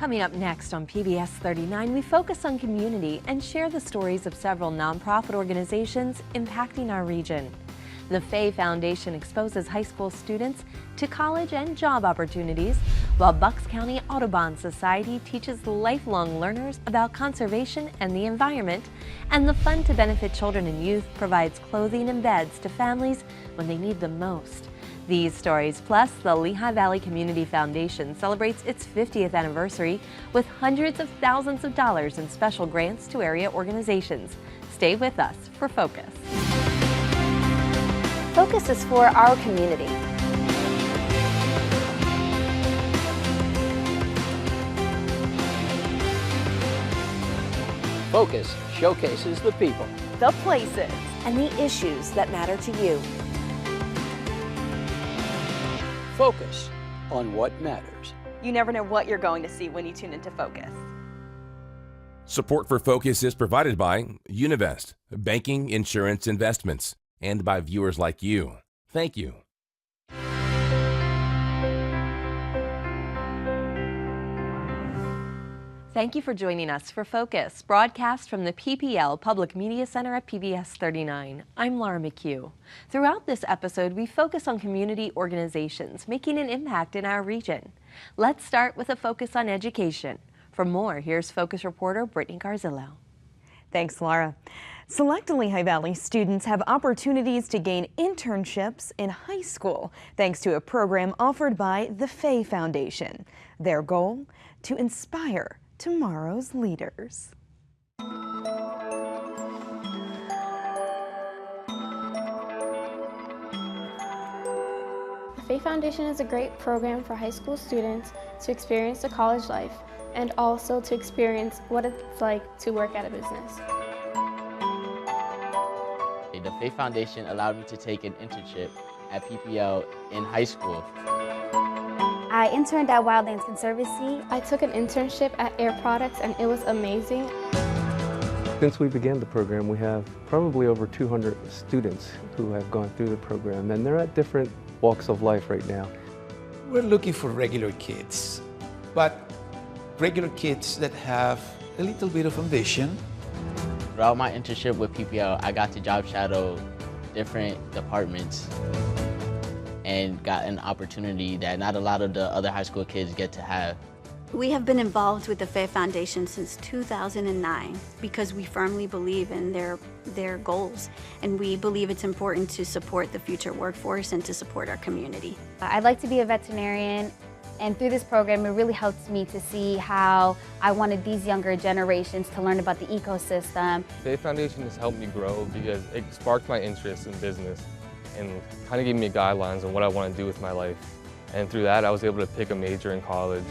Coming up next on PBS 39, we focus on community and share the stories of several nonprofit organizations impacting our region. The Fay Foundation exposes high school students to college and job opportunities, while Bucks County Audubon Society teaches lifelong learners about conservation and the environment, and the Fund to Benefit Children and Youth provides clothing and beds to families when they need them most. These stories, plus the Lehigh Valley Community Foundation celebrates its 50th anniversary with hundreds of thousands of dollars in special grants to area organizations. Stay with us for Focus. Focus is for our community. Focus showcases the people, The places and the issues that matter to you. Focus on what matters. You never know what you're going to see when you tune into Focus. Support for Focus is provided by Univest, banking, insurance, investments, and by viewers like you. Thank you. Thank you for joining us for Focus, broadcast from the PPL Public Media Center at PBS 39. I'm Laura McHugh. Throughout this episode, we focus on community organizations making an impact in our region. Let's start with a focus on education. For more, here's Focus reporter Brittany Garzillo. Thanks, Laura. Select Lehigh Valley students have opportunities to gain internships in high school thanks to a program offered by the Fay Foundation. Their goal? To inspire tomorrow's leaders. The Fay Foundation is a great program for high school students to experience the college life and also to experience what it's like to work at a business. The Fay Foundation allowed me to take an internship at PPL in high school. I interned at Wildlands Conservancy. I took an internship at Air Products and it was amazing. Since we began the program, we have probably over 200 students who have gone through the program, and they're at different walks of life right now. We're looking for regular kids, but regular kids that have a little bit of ambition. Throughout my internship with PPL, I got to job shadow different departments and got an opportunity that not a lot of the other high school kids get to have. We have been involved with the Fay Foundation since 2009 because we firmly believe in their goals, and we believe it's important to support the future workforce and to support our community. I'd like to be a veterinarian, and through this program it really helps me to see how I wanted these younger generations to learn about the ecosystem. Fay Foundation has helped me grow because it sparked my interest in business and kind of gave me guidelines on what I want to do with my life. And through that, I was able to pick a major in college.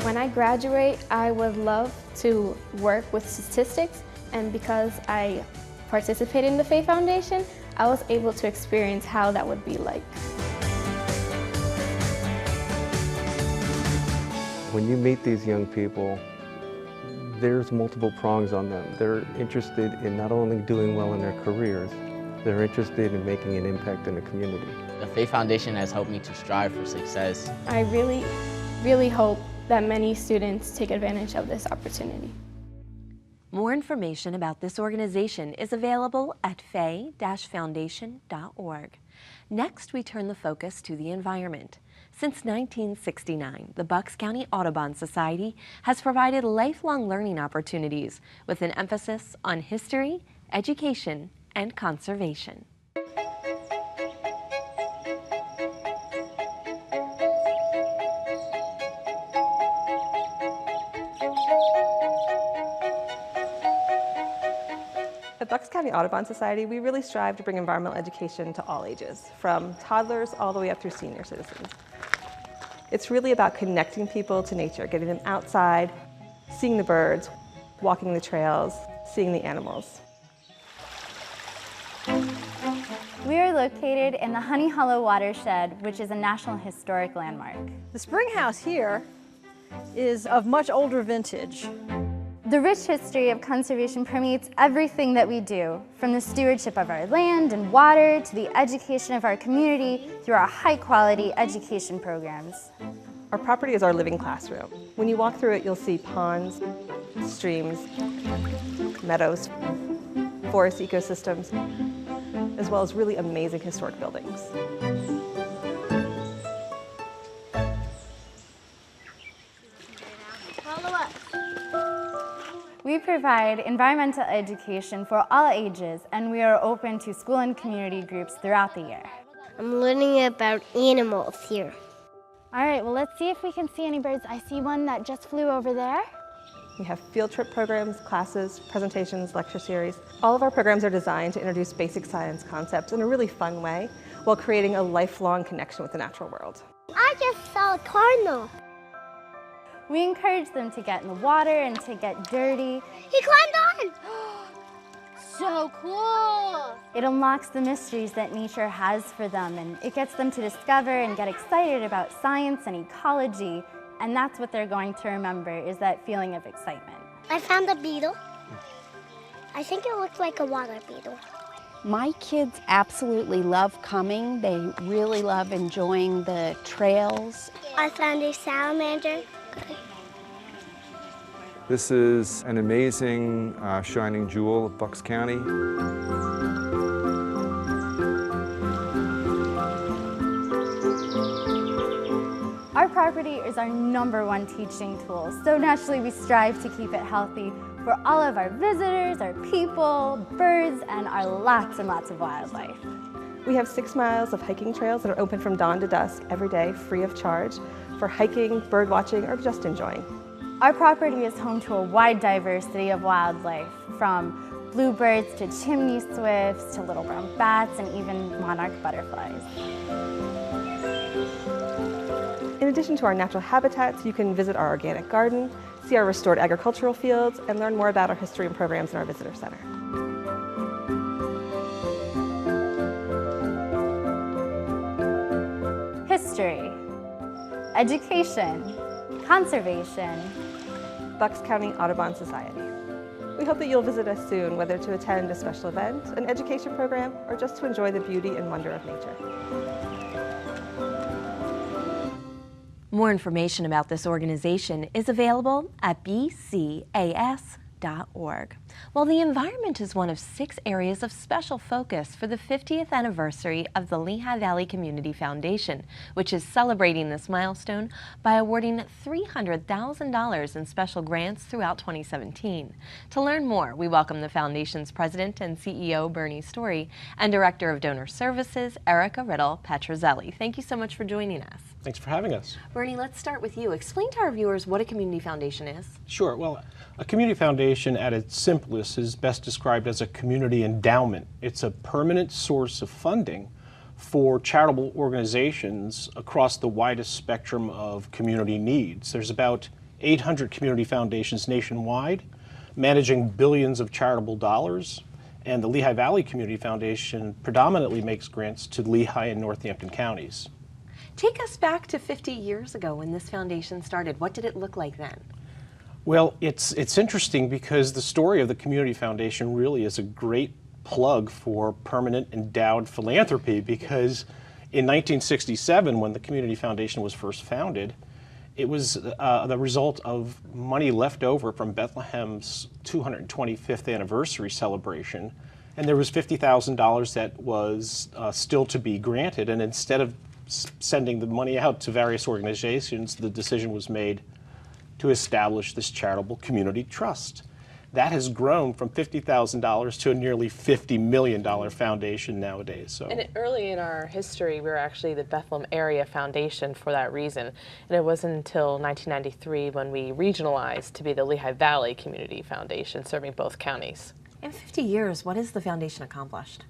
When I graduate, I would love to work with statistics, and because I participated in the Fay Foundation, I was able to experience how that would be like. When you meet these young people, there's multiple prongs on them. They're interested in not only doing well in their careers, they're interested in making an impact in the community. The Fay Foundation has helped me to strive for success. I really hope that many students take advantage of this opportunity. More information about this organization is available at fay-foundation.org. Next, we turn the focus to the environment. Since 1969, the Bucks County Audubon Society has provided lifelong learning opportunities with an emphasis on history, education, and conservation. At Bucks County Audubon Society, we really strive to bring environmental education to all ages, from toddlers all the way up through senior citizens. It's really about connecting people to nature, getting them outside, seeing the birds, walking the trails, seeing the animals. We are located in the Honey Hollow Watershed, which is a National Historic Landmark. The spring house here is of much older vintage. The rich history of conservation permeates everything that we do, from the stewardship of our land and water to the education of our community through our high-quality education programs. Our property is our living classroom. When you walk through it, you'll see ponds, streams, meadows, forest ecosystems, as well as really amazing historic buildings. We provide environmental education for all ages, and we are open to school and community groups throughout the year. I'm learning about animals here. All right, well, let's see if we can see any birds. I see one that just flew over there. We have field trip programs, classes, presentations, lecture series. All of our programs are designed to introduce basic science concepts in a really fun way while creating a lifelong connection with the natural world. I just saw a cardinal. We encourage them to get in the water and to get dirty. He climbed on! So cool! It unlocks the mysteries that nature has for them, and it gets them to discover and get excited about science and ecology, and that's what they're going to remember, is that feeling of excitement. I found a beetle. I think it looks like a water beetle. My kids absolutely love coming. They really love enjoying the trails. I found a salamander. This is an amazing shining jewel of Bucks County. Our property is our #1 teaching tool, so naturally we strive to keep it healthy for all of our visitors, our people, birds, and our lots and lots of wildlife. We have 6 miles of hiking trails that are open from dawn to dusk every day, free of charge, for hiking, bird watching, or just enjoying. Our property is home to a wide diversity of wildlife, from bluebirds to chimney swifts to little brown bats and even monarch butterflies. In addition to our natural habitats, you can visit our organic garden, see our restored agricultural fields, and learn more about our history and programs in our visitor center. History, education, conservation. Bucks County Audubon Society. We hope that you'll visit us soon, whether to attend a special event, an education program, or just to enjoy the beauty and wonder of nature. More information about this organization is available at bcas.org. Well, the environment is one of 6 areas of special focus for the 50th anniversary of the Lehigh Valley Community Foundation, which is celebrating this milestone by awarding $300,000 in special grants throughout 2017. To learn more, we welcome the Foundation's President and CEO, Bernie Story, and Director of Donor Services, Erica Riddle Petrozelli. Thank you so much for joining us. Thanks for having us. Bernie, let's start with you. Explain to our viewers what a community foundation is. Sure. Well, a community foundation at its simplest is best described as a community endowment. It's a permanent source of funding for charitable organizations across the widest spectrum of community needs. There's about 800 community foundations nationwide, managing billions of charitable dollars, and the Lehigh Valley Community Foundation predominantly makes grants to Lehigh and Northampton counties. Take us back to 50 years ago when this foundation started. What did it look like then? Well, it's interesting because the story of the Community Foundation really is a great plug for permanent endowed philanthropy, because in 1967, when the Community Foundation was first founded, it was the result of money left over from Bethlehem's 225th anniversary celebration, and there was $50,000 that was still to be granted, and instead of sending the money out to various organizations, the decision was made to establish this charitable community trust. That has grown from $50,000 to a nearly $50 million foundation nowadays. So. And early in our history, we were actually the Bethlehem Area Foundation for that reason. And it wasn't until 1993 when we regionalized to be the Lehigh Valley Community Foundation, serving both counties. In 50 years, what has the foundation accomplished?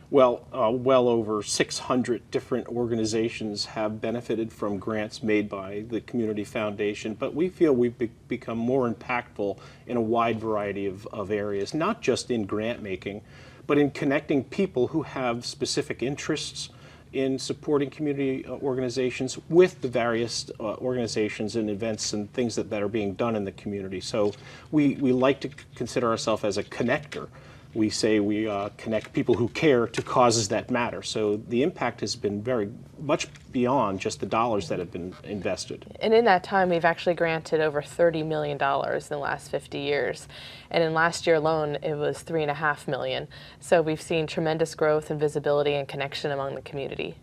Well, well over 600 different organizations have benefited from grants made by the Community Foundation, but we feel we've become more impactful in a wide variety of areas, not just in grant making, but in connecting people who have specific interests in supporting community organizations with the various organizations and events and things that are being done in the community. So we like to consider ourselves as a connector we say we connect people who care to causes that matter. So the impact has been very much beyond just the dollars that have been invested. And in that time, we've actually granted over $30 million in the last 50 years. And in last year alone, it was $3.5 million. So we've seen tremendous growth and visibility and connection among the community.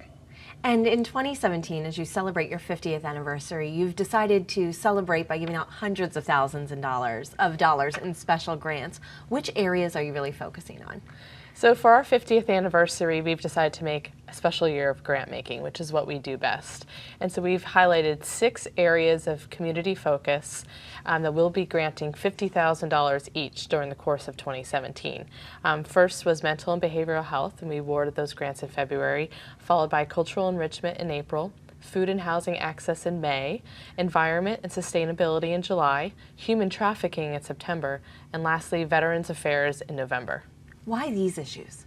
And in 2017, as you celebrate your 50th anniversary, you've decided to celebrate by giving out hundreds of thousands of dollars in special grants. Which areas are you really focusing on? So for our 50th anniversary, we've decided to make a special year of grant making, which is what we do best. And so we've highlighted 6 areas of community focus that we'll be granting $50,000 each during the course of 2017. First was mental and behavioral health, and we awarded those grants in February, followed by cultural enrichment in April, food and housing access in May, environment and sustainability in July, human trafficking in September, and lastly, veterans affairs in November. Why these issues?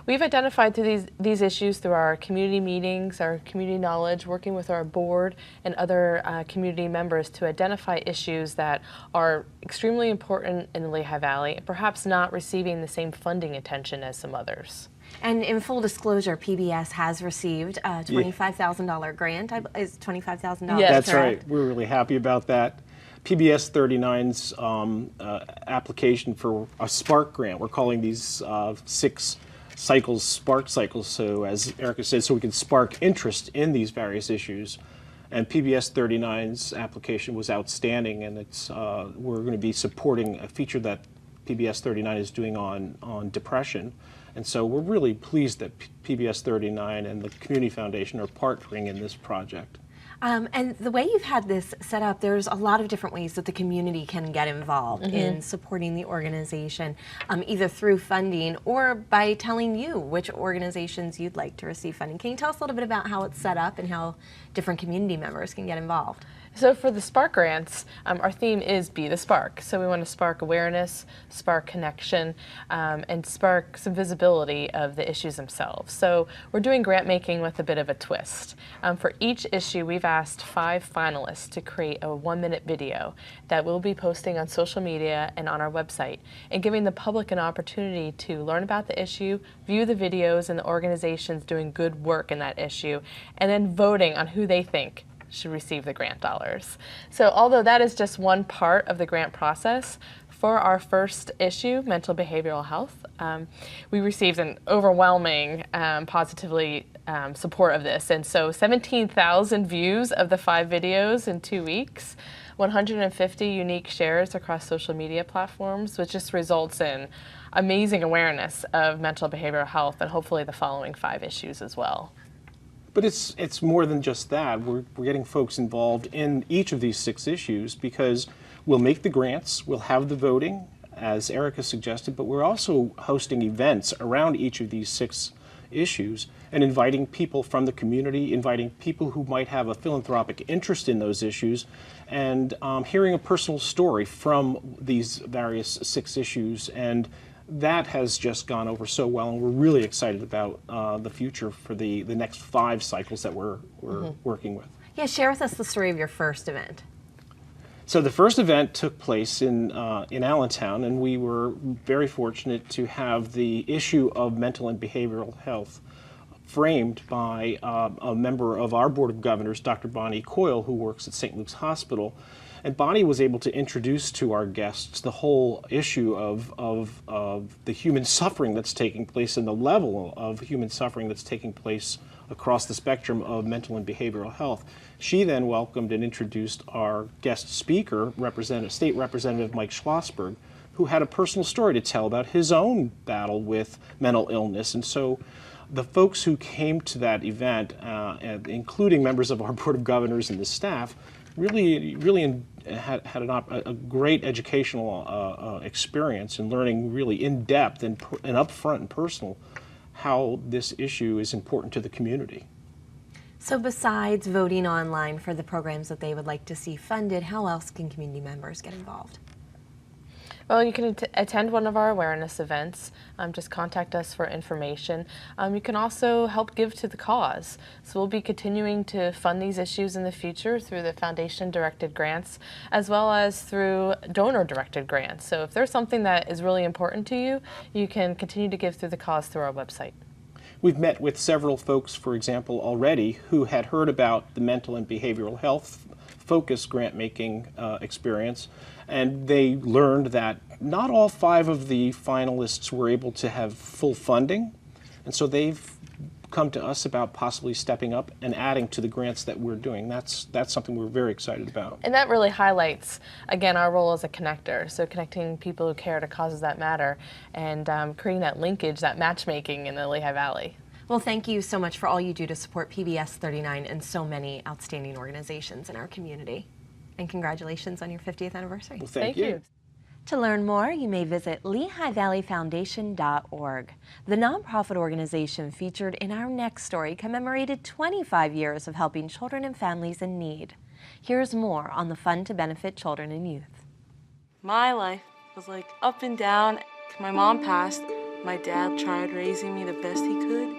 We've identified through these issues through our community meetings, our community knowledge, working with our board and other community members to identify issues that are extremely important in the Lehigh Valley and perhaps not receiving the same funding attention as some others. And in full disclosure, PBS has received a $25,000 grant. Is $25,000? Yes, that's right. We're really happy about that. PBS 39's application for a Spark grant. We're calling these 6 cycles Spark cycles, so as Erica said, so we can spark interest in these various issues. And PBS 39's application was outstanding, and it's we're going to be supporting a feature that PBS 39 is doing on depression. And so we're really pleased that PBS 39 and the Community Foundation are partnering in this project. And the way you've had this set up, there's a lot of different ways that the community can get involved in supporting the organization, either through funding or by telling you which organizations you'd like to receive funding. Can you tell us a little bit about how it's set up and how different community members can get involved? So for the Spark grants, our theme is Be the Spark. So we want to spark awareness, spark connection, and spark some visibility of the issues themselves. So we're doing grant making with a bit of a twist. For each issue, we've asked 5 finalists to create a 1-minute video that we'll be posting on social media and on our website, and giving the public an opportunity to learn about the issue, view the videos and the organizations doing good work in that issue, and then voting on who they think should receive the grant dollars. So although that is just one part of the grant process, for our first issue, mental behavioral health, we received an overwhelming positively support of this. And so 17,000 views of the 5 videos in 2 weeks, 150 unique shares across social media platforms, which just results in amazing awareness of mental behavioral health and hopefully the following 5 issues as well. But it's more than just that. We're getting folks involved in each of these 6 issues because we'll make the grants, we'll have the voting, as Erica suggested, but we're also hosting events around each of these 6 issues and inviting people from the community, inviting people who might have a philanthropic interest in those issues, and hearing a personal story from these various 6 issues. And that has just gone over so well, and we're really excited about the future for the next 5 cycles that we're working with. Yeah, share with us the story of your first event. So the first event took place in Allentown, and we were very fortunate to have the issue of mental and behavioral health framed by a member of our Board of Governors, Dr. Bonnie Coyle, who works at St. Luke's Hospital. And Bonnie was able to introduce to our guests the whole issue of the human suffering that's taking place and the level of human suffering that's taking place across the spectrum of mental and behavioral health. She then welcomed and introduced our guest speaker, State Representative Mike Schlossberg, who had a personal story to tell about his own battle with mental illness. And so the folks who came to that event, including members of our Board of Governors and the staff, really had a great educational experience in learning really in depth and upfront and personal how this issue is important to the community. So besides voting online for the programs that they would like to see funded, how else can community members get involved? Well, you can attend one of our awareness events. Just contact us for information. You can also help give to the cause. So we'll be continuing to fund these issues in the future through the foundation-directed grants, as well as through donor-directed grants. So if there's something that is really important to you, you can continue to give through the cause through our website. We've met with several folks, for example, already who had heard about the mental and behavioral health focus grant-making experience, and they learned that not all 5 of the finalists were able to have full funding, and so they've come to us about possibly stepping up and adding to the grants that we're doing. That's something we're very excited about. And that really highlights, again, our role as a connector. So connecting people who care to causes that matter and creating that linkage, that matchmaking in the Lehigh Valley. Well, thank you so much for all you do to support PBS 39 and so many outstanding organizations in our community. And congratulations on your 50th anniversary. Well, thank you. To learn more, you may visit LehighValleyFoundation.org. The nonprofit organization featured in our next story commemorated 25 years of helping children and families in need. Here's more on the fund to benefit children and youth. My life was like up and down. My mom passed. My dad tried raising me the best he could.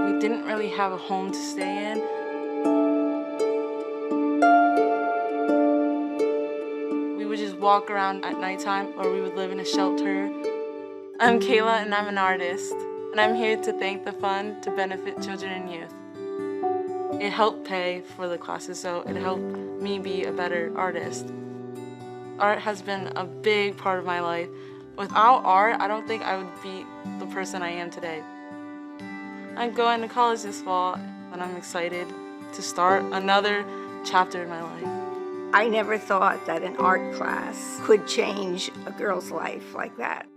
We didn't really have a home to stay in. We would just walk around at nighttime, or we would live in a shelter. I'm Kayla, and I'm an artist, and I'm here to thank the fund to benefit children and youth. It helped pay for the classes, so it helped me be a better artist. Art has been a big part of my life. Without art, I don't think I would be the person I am today. I'm going to college this fall, and I'm excited to start another chapter in my life. I never thought that an art class could change a girl's life like that.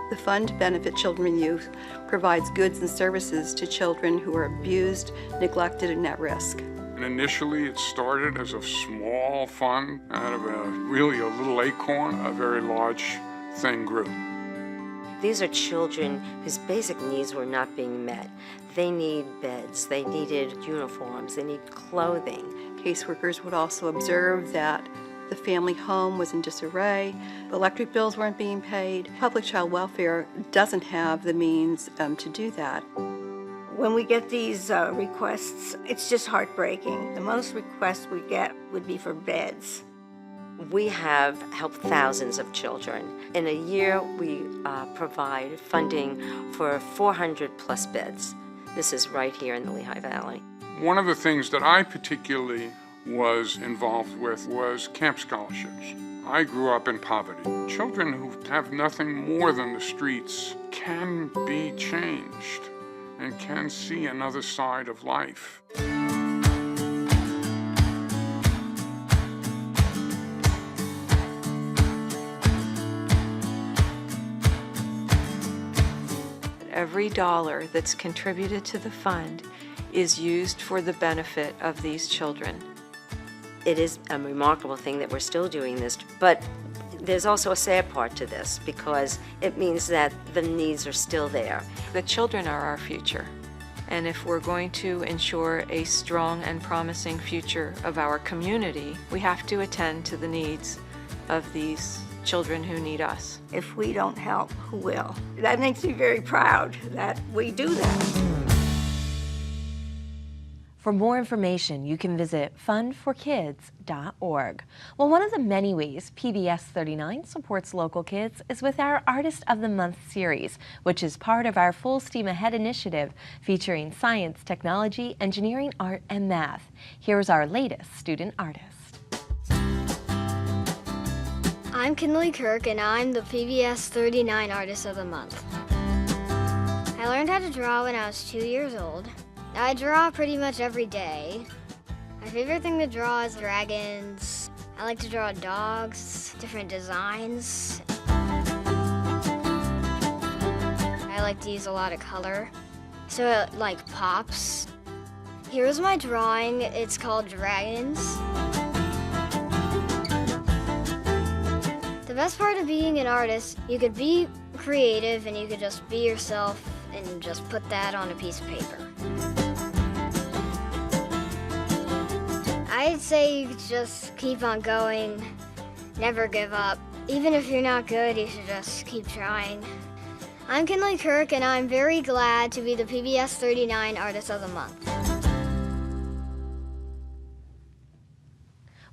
The Fund to Benefit Children and Youth provides goods and services to children who are abused, neglected, and at risk. And initially it started as a small fund out of really a little acorn. A very large thing grew. These are children whose basic needs were not being met. They need beds, they needed uniforms, they need clothing. Caseworkers would also observe that the family home was in disarray, electric bills weren't being paid. Public child welfare doesn't have the means to do that. When we get these requests, it's just heartbreaking. The most requests we get would be for beds. We have helped thousands of children. In a year, we provide funding for 400 plus beds. This is right here in the Lehigh Valley. One of the things that I particularly was involved with was camp scholarships. I grew up in poverty. Children who have nothing more than the streets can be changed and can see another side of life. Every dollar that's contributed to the fund is used for the benefit of these children. It is a remarkable thing that we're still doing this, but there's also a sad part to this because it means that the needs are still there. The children are our future, and if we're going to ensure a strong and promising future of our community, we have to attend to the needs of these children who need us. If we don't help, who will? That makes me very proud that we do that. For more information, you can visit fundforkids.org. Well, one of the many ways PBS 39 supports local kids is with our Artist of the Month series, which is part of our Full Steam Ahead initiative featuring science, technology, engineering, art, and math. Here's our latest student artist. I'm Kinley Kirk, and I'm the PBS 39 Artist of the Month. I learned how to draw when I was 2 years old. I draw pretty much every day. My favorite thing to draw is dragons. I like to draw dogs, different designs. I like to use a lot of color, so it like pops. Here's my drawing. It's called Dragons. The best part of being an artist, you could be creative and you could just be yourself and just put that on a piece of paper. I'd say you just keep on going, never give up. Even if you're not good, you should just keep trying. I'm Kinley Kirk, and I'm very glad to be the PBS 39 Artist of the Month.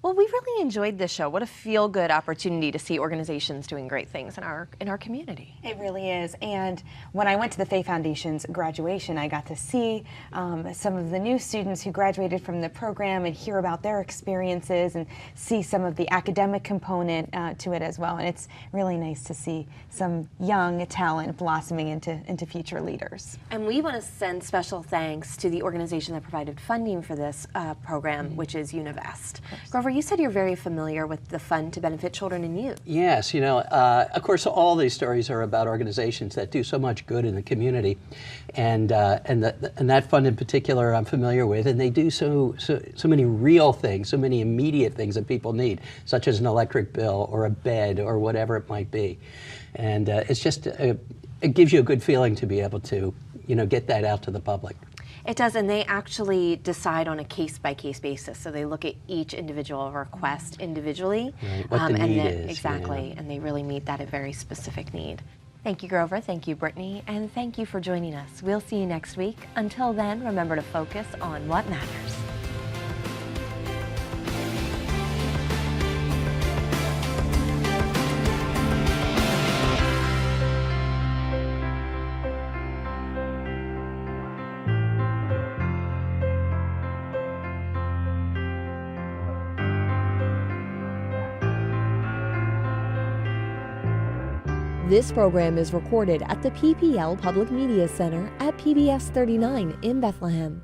Well, we really enjoyed this show. What a feel-good opportunity to see organizations doing great things in our community. It really is. And when I went to the Fay Foundation's graduation, I got to see some of the new students who graduated from the program and hear about their experiences and see some of the academic component to it as well. And it's really nice to see some young talent blossoming into future leaders. And we want to send special thanks to the organization that provided funding for this program, which is Univest. Grover, you said you're very familiar with the fund to benefit children and youth. Yes, you know, of course, all these stories are about organizations that do so much good in the community, and that fund in particular I'm familiar with, and they do so many real things, so many immediate things that people need, such as an electric bill or a bed or whatever it might be, and it's just it gives you a good feeling to be able to, you know, get that out to the public. It does, and they actually decide on a case-by-case basis. So they look at each individual request individually. Right. What the need is. Exactly, and they really meet that a very specific need. Thank you, Grover. Thank you, Brittany. And thank you for joining us. We'll see you next week. Until then, remember to focus on what matters. This program is recorded at the PPL Public Media Center at PBS 39 in Bethlehem.